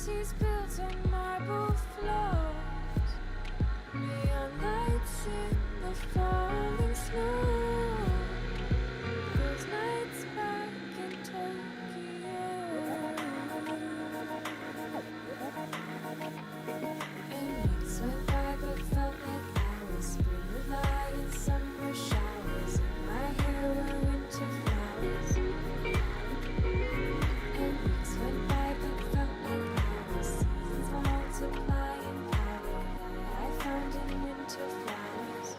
cities built on marble floors, neon lights in the falling snow. Those nights back in Tokyo. And weeks went by but felt like hours. Spring with light and summer showers. In my hair were winter flowers. And weeks went by but felt like hours. Seasons multiply in power. I found in winter flowers.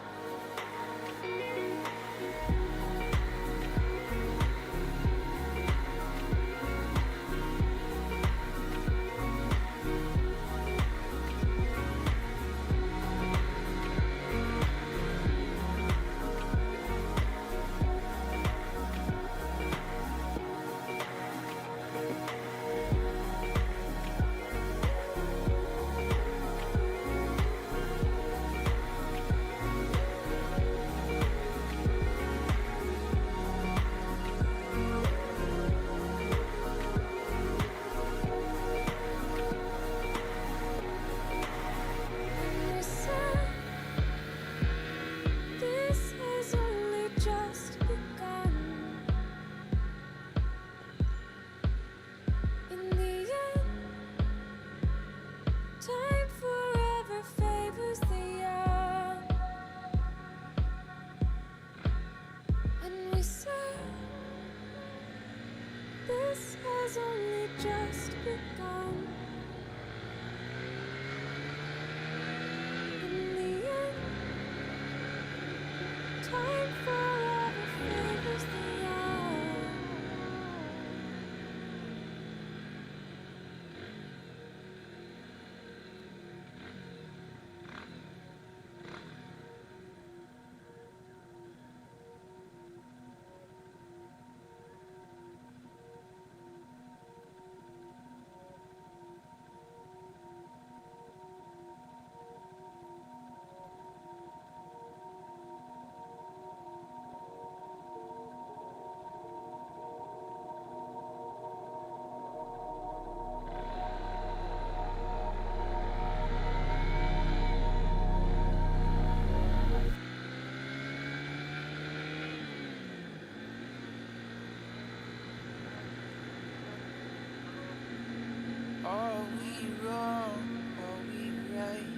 This has only just begun. In the end, time forever favors the young. And we said, this has only just begun. In the end, time forever favors the young. Are we wrong? Are we right?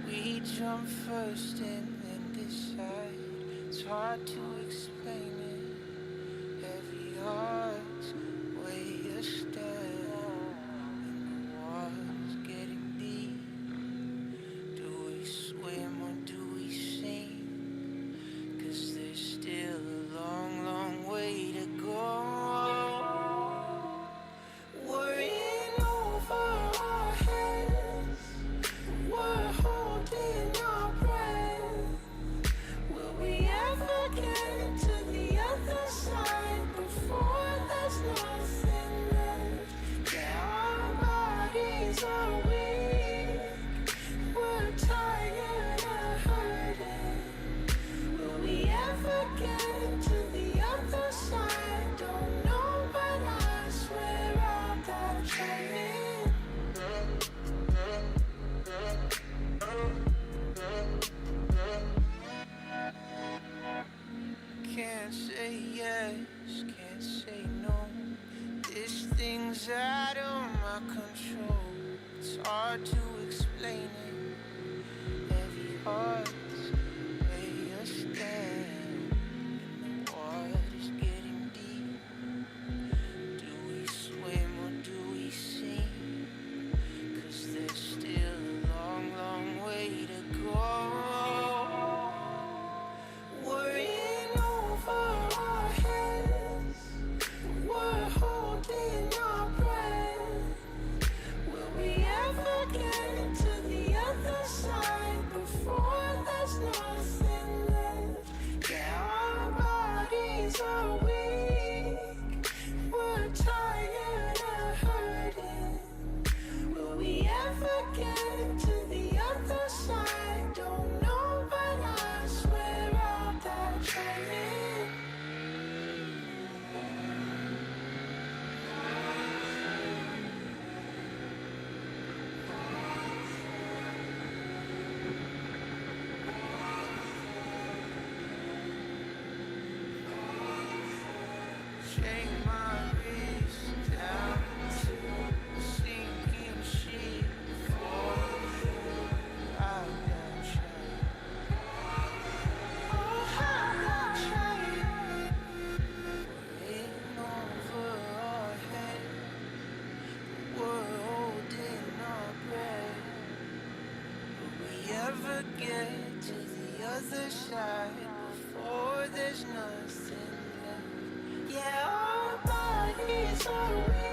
We jump first and then decide. It's hard to explain it. Every heart's way a step, and the water's getting deep. Do we swim or do we sink? 'Cause there's still a long, long way to go. Worrying over our heads, we're holding our breath. Will we ever get to the other side before there's nothing left? Yeah, our bodies are weak, we're tired of hurting. Will we ever get to the other side? Don't know, but I swear I'll die trying. Can't say yes, can't say no. This thing's out of my control. It's hard to explain it. Every heart's way a stand, and the water's getting deep. Do we swim or do we sink? 'Cause there's still a long, long way to go. Worrying over our heads, we're holding our breath. Will we ever get to the other side before that? get to the other side before there's nothing left. Yeah, our bodies are weak.